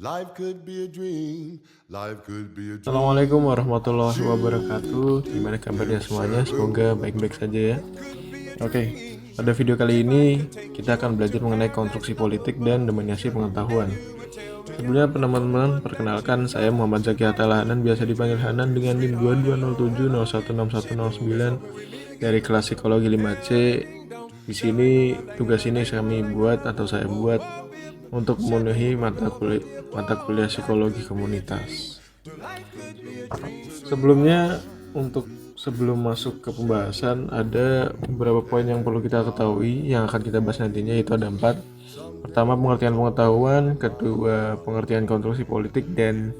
Life could be a dream. Life could be a dream. Assalamualaikum warahmatullahi wabarakatuh. Gimana kabarnya semuanya? Semoga baik-baik saja ya. Oke, pada video kali ini kita akan belajar mengenai konstruksi politik dan dominasi pengetahuan. Sebelumnya teman-teman, perkenalkan saya Muhammad Zaki Hanan, biasa dipanggil Hanan dengan NIM 2207016109 dari kelas psikologi 5C. Di sini tugas ini saya buat untuk memenuhi mata kuliah psikologi komunitas. Sebelum masuk ke pembahasan, ada beberapa poin yang perlu kita ketahui yang akan kita bahas nantinya, yaitu ada 4. Pertama, pengertian pengetahuan. Kedua, pengertian konstruksi politik. Dan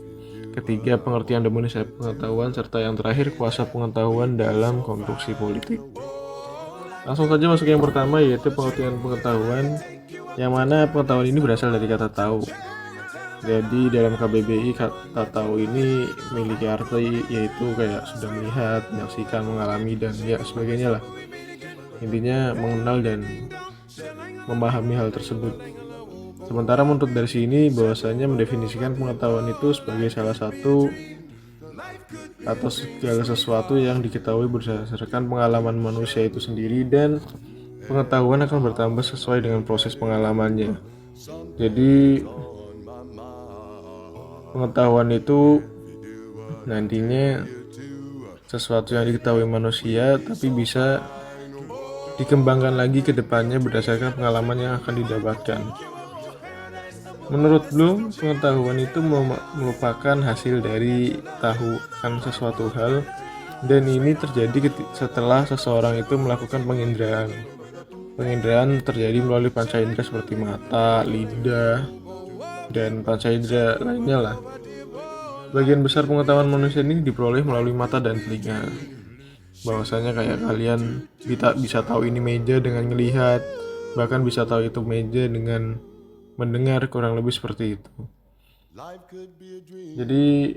ketiga, pengertian dominasi pengetahuan. Serta yang terakhir, kuasa pengetahuan dalam konstruksi politik. Langsung saja masuk yang pertama, yaitu pengertian pengetahuan, yang mana pengetahuan ini berasal dari kata tahu. Jadi dalam KBBI, kata tahu ini memiliki arti yaitu kayak sudah melihat, menyaksikan, mengalami, dan ya sebagainya lah. Intinya mengenal dan memahami hal tersebut. Sementara menuntut dari sini bahwasanya mendefinisikan pengetahuan itu sebagai salah satu atau segala sesuatu yang diketahui berdasarkan pengalaman manusia itu sendiri, dan pengetahuan akan bertambah sesuai dengan proses pengalamannya. Jadi pengetahuan itu nantinya sesuatu yang diketahui manusia, tapi bisa dikembangkan lagi ke depannya berdasarkan pengalaman yang akan didapatkan. Menurut Bloom, pengetahuan itu merupakan hasil dari tahu akan sesuatu hal, dan ini terjadi setelah seseorang itu melakukan penginderaan. Penginderaan terjadi melalui panca indera seperti mata, lidah, dan panca indera lainnya lah. Bagian besar pengetahuan manusia ini diperoleh melalui mata dan telinga. Bahwasanya kayak kalian bisa tahu ini meja dengan melihat, bahkan bisa tahu itu meja dengan mendengar, kurang lebih seperti itu. Jadi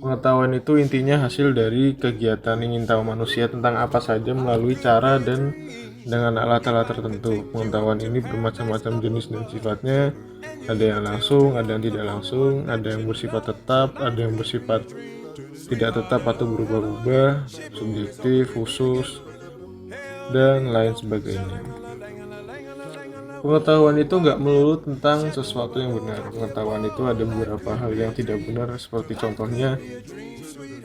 pengetahuan itu intinya hasil dari kegiatan ingin tahu manusia tentang apa saja melalui cara dan dengan alat-alat tertentu. Pengetahuan ini bermacam-macam jenis dan sifatnya. Ada yang langsung, ada yang tidak langsung, ada yang bersifat tetap, ada yang bersifat tidak tetap atau berubah-ubah, subjektif, khusus, dan lain sebagainya. Pengetahuan itu nggak melulu tentang sesuatu yang benar. Pengetahuan itu ada beberapa hal yang tidak benar, seperti contohnya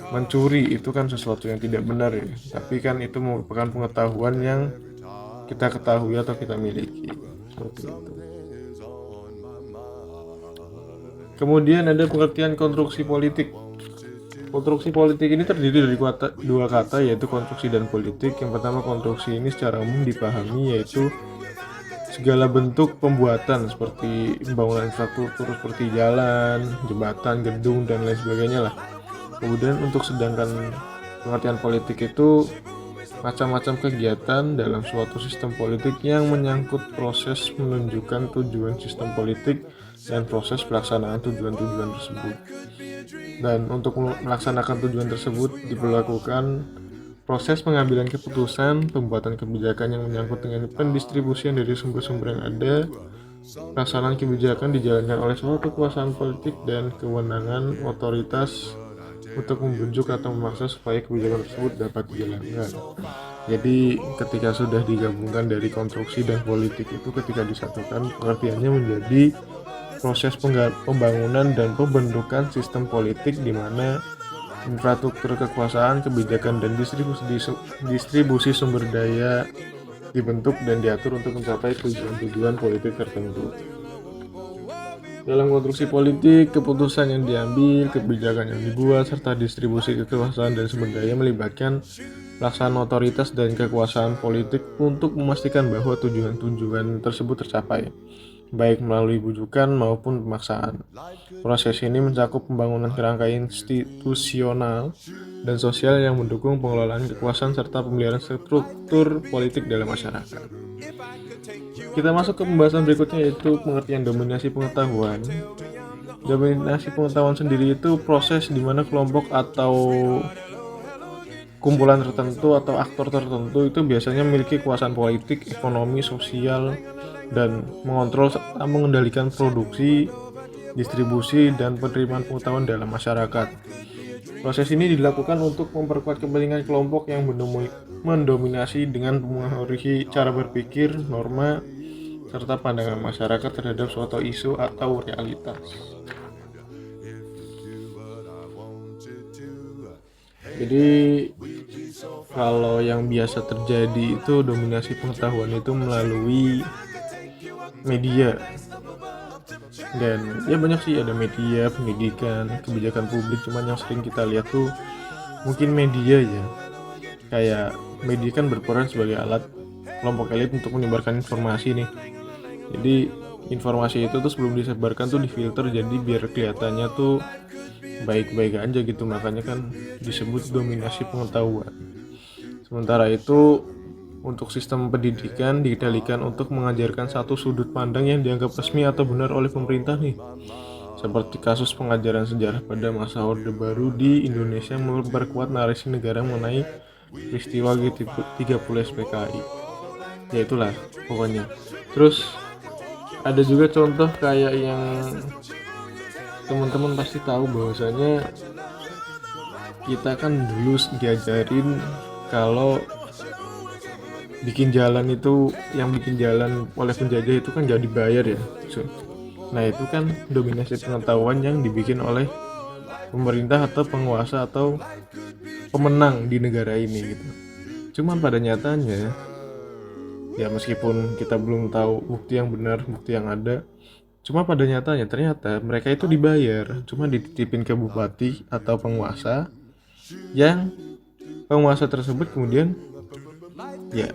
mencuri. Itu kan sesuatu yang tidak benar ya, tapi kan itu merupakan pengetahuan yang kita ketahui atau kita miliki, seperti itu. Kemudian ada pengertian konstruksi politik. Konstruksi politik ini terdiri dari dua kata, yaitu konstruksi dan politik. Yang pertama, konstruksi ini secara umum dipahami yaitu segala bentuk pembuatan seperti pembangunan infrastruktur seperti jalan, jembatan, gedung, dan lain sebagainya lah. Kemudian untuk sedangkan pengertian politik itu macam-macam kegiatan dalam suatu sistem politik yang menyangkut proses menunjukkan tujuan sistem politik dan proses pelaksanaan tujuan-tujuan tersebut. Dan untuk melaksanakan tujuan tersebut diperlakukan proses pengambilan keputusan, pembuatan kebijakan yang menyangkut dengan pendistribusian dari sumber-sumber yang ada. Pelaksanaan kebijakan dijalankan oleh suatu kekuasaan politik dan kewenangan otoritas untuk membujuk atau memaksa supaya kebijakan tersebut dapat dijalankan. Jadi ketika sudah digabungkan dari konstruksi dan politik itu, ketika disatukan, pengertiannya menjadi proses pembangunan dan pembentukan sistem politik di mana infrastruktur kekuasaan, kebijakan, dan distribusi sumber daya dibentuk dan diatur untuk mencapai tujuan-tujuan politik tertentu. Dalam konstruksi politik, keputusan yang diambil, kebijakan yang dibuat, serta distribusi kekuasaan dan sumber daya melibatkan pelaksanaan otoritas dan kekuasaan politik untuk memastikan bahwa tujuan-tujuan tersebut tercapai, baik melalui bujukan maupun pemaksaan. Proses ini mencakup pembangunan kerangka institusional dan sosial yang mendukung pengelolaan kekuasaan serta pemeliharaan struktur politik dalam masyarakat. Kita masuk ke pembahasan berikutnya, yaitu pengertian dominasi pengetahuan. Dominasi pengetahuan sendiri itu proses di mana kelompok atau kumpulan tertentu atau aktor tertentu itu biasanya memiliki kekuasaan politik, ekonomi, sosial, dan mengontrol serta mengendalikan produksi, distribusi, dan penerimaan pengetahuan dalam masyarakat. Proses ini dilakukan untuk memperkuat kepentingan kelompok yang mendominasi dengan mempengaruhi cara berpikir, norma, serta pandangan masyarakat terhadap suatu isu atau realitas. Jadi kalau yang biasa terjadi itu dominasi pengetahuan itu melalui media, dan ya banyak sih, ada media, pendidikan, kebijakan publik. Cuman yang sering kita lihat tuh mungkin media ya, kayak media kan berperan sebagai alat kelompok elit untuk menyebarkan informasi nih. Jadi informasi itu tuh sebelum disebarkan tuh difilter, jadi biar kelihatannya tuh baik-baik aja gitu, makanya kan disebut dominasi pengetahuan. Sementara itu untuk sistem pendidikan dikendalikan untuk mengajarkan satu sudut pandang yang dianggap resmi atau benar oleh pemerintah nih. Seperti kasus pengajaran sejarah pada masa Orde Baru di Indonesia memperkuat narasi negara mengenai peristiwa G30 SPKI. Ya itulah pokoknya. Terus ada juga contoh kayak yang teman-teman pasti tahu, bahwasanya kita kan dulu diajarin kalau bikin jalan itu, yang bikin jalan oleh penjajah itu kan gak dibayar ya. Nah itu kan dominasi pengetahuan yang dibikin oleh pemerintah atau penguasa atau pemenang di negara ini gitu. Cuman pada nyatanya ya, meskipun kita belum tahu bukti yang benar, bukti yang ada, cuma pada nyatanya ternyata mereka itu dibayar, cuma dititipin ke bupati atau penguasa, yang penguasa tersebut kemudian ya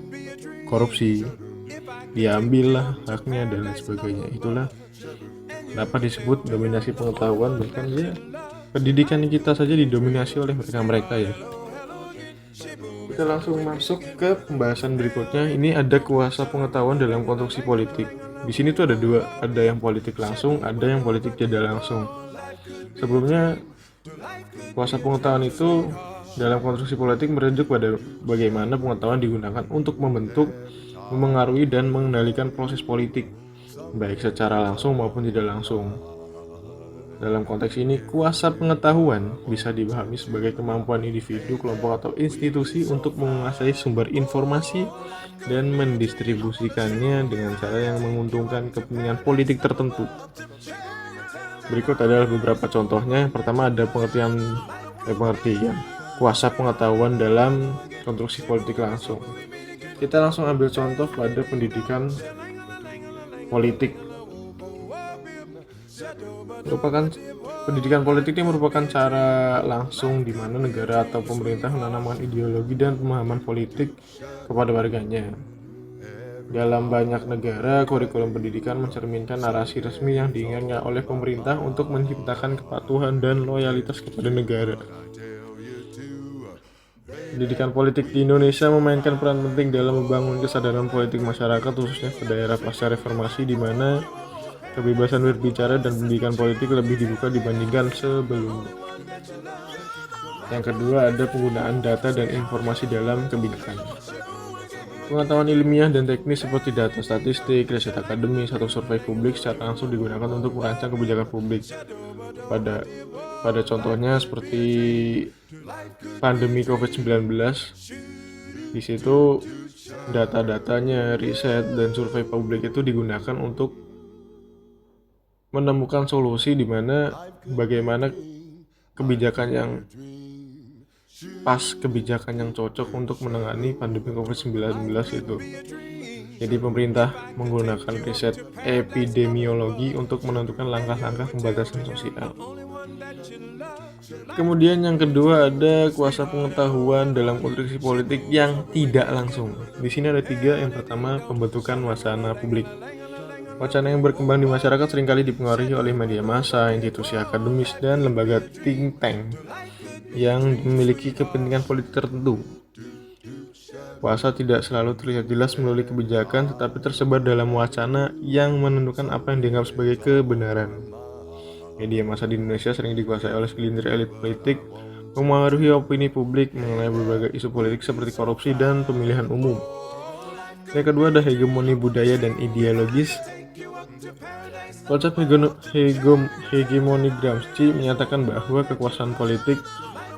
korupsi, diambil lah haknya dan lain sebagainya. Itulah kenapa disebut dominasi pengetahuan. Bahkan ya pendidikan kita saja didominasi oleh mereka ya. Kita langsung masuk ke pembahasan berikutnya. Ini ada kuasa pengetahuan dalam konstruksi politik. Di sini tuh ada dua, ada yang politik langsung, ada yang politik tidak langsung. Sebelumnya kuasa pengetahuan itu dalam konstruksi politik merujuk pada bagaimana pengetahuan digunakan untuk membentuk, memengaruhi, dan mengendalikan proses politik, baik secara langsung maupun tidak langsung. Dalam konteks ini, kuasa pengetahuan bisa dipahami sebagai kemampuan individu, kelompok, atau institusi untuk menguasai sumber informasi dan mendistribusikannya dengan cara yang menguntungkan kepentingan politik tertentu. Berikut adalah beberapa contohnya. Yang pertama ada pengertian kuasa pengetahuan dalam konstruksi politik langsung. Kita langsung ambil contoh pada pendidikan politik. Pendidikan politik ini merupakan cara langsung di mana negara atau pemerintah menanamkan ideologi dan pemahaman politik kepada warganya. Dalam banyak negara, kurikulum pendidikan mencerminkan narasi resmi yang diinginkan oleh pemerintah untuk menciptakan kepatuhan dan loyalitas kepada negara. Pendidikan politik di Indonesia memainkan peran penting dalam membangun kesadaran politik masyarakat, khususnya pada daerah pasca reformasi, di mana kebebasan berbicara dan pendidikan politik lebih dibuka dibandingkan sebelumnya. Yang kedua ada penggunaan data dan informasi dalam kebijakan. Pengetahuan ilmiah dan teknis seperti data statistik, riset akademis, atau survei publik secara langsung digunakan untuk merancang kebijakan publik. Pada contohnya seperti pandemi COVID-19, di situ data-datanya, riset, dan survei publik itu digunakan untuk menemukan solusi di mana bagaimana kebijakan yang pas, kebijakan yang cocok untuk menangani pandemi COVID-19 itu. Jadi pemerintah menggunakan riset epidemiologi untuk menentukan langkah-langkah pembatasan sosial. Kemudian yang kedua ada kuasa pengetahuan dalam konstruksi politik yang tidak langsung. Di sini ada tiga. Yang pertama, pembentukan wacana publik. Wacana yang berkembang di masyarakat seringkali dipengaruhi oleh media massa, institusi akademis, dan lembaga think tank yang memiliki kepentingan politik tertentu. Kuasa tidak selalu terlihat jelas melalui kebijakan, tetapi tersebar dalam wacana yang menentukan apa yang dianggap sebagai kebenaran. Media massa di Indonesia sering dikuasai oleh segelintir elit politik, memengaruhi opini publik mengenai berbagai isu politik seperti korupsi dan pemilihan umum. Yang kedua ada hegemoni budaya dan ideologis. Konsep hegemoni Gramsci menyatakan bahwa kekuasaan politik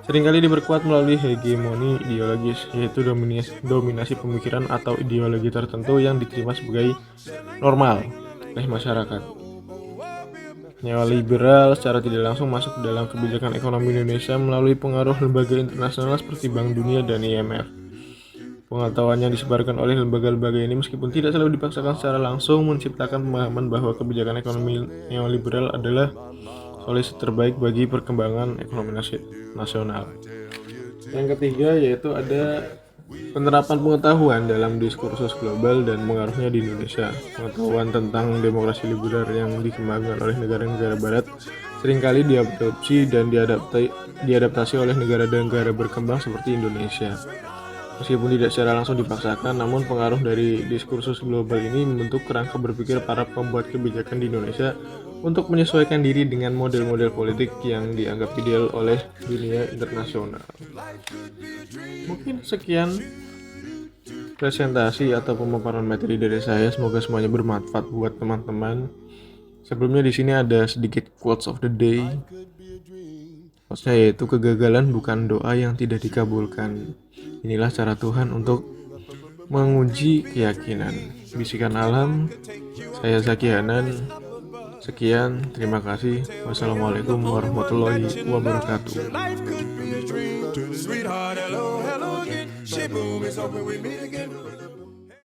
seringkali diperkuat melalui hegemoni ideologis, yaitu dominasi pemikiran atau ideologi tertentu yang diterima sebagai normal oleh masyarakat. Neoliberal secara tidak langsung masuk dalam kebijakan ekonomi Indonesia melalui pengaruh lembaga internasional seperti Bank Dunia dan IMF. Pengetahuan yang disebarkan oleh lembaga-lembaga ini meskipun tidak selalu dipaksakan secara langsung menciptakan pemahaman bahwa kebijakan ekonomi neoliberal adalah solusi terbaik bagi perkembangan ekonomi nasional. Yang ketiga yaitu ada penerapan pengetahuan dalam diskursus global dan pengaruhnya di Indonesia. Pengetahuan tentang demokrasi liberal yang dikembangkan oleh negara-negara barat seringkali diadopsi dan diadaptasi oleh negara-negara berkembang seperti Indonesia. Meskipun tidak secara langsung dipaksakan, namun pengaruh dari diskursus global ini membentuk kerangka berpikir para pembuat kebijakan di Indonesia untuk menyesuaikan diri dengan model-model politik yang dianggap ideal oleh dunia internasional. Mungkin sekian presentasi atau pemaparan materi dari saya. Semoga semuanya bermanfaat buat teman-teman. Sebelumnya di sini ada sedikit quotes of the day. Quotesnya yaitu kegagalan bukan doa yang tidak dikabulkan. Inilah cara Tuhan untuk menguji keyakinan. Bisikan Alam, saya Zaki Hanan. Sekian, terima kasih. Wassalamualaikum warahmatullahi wabarakatuh.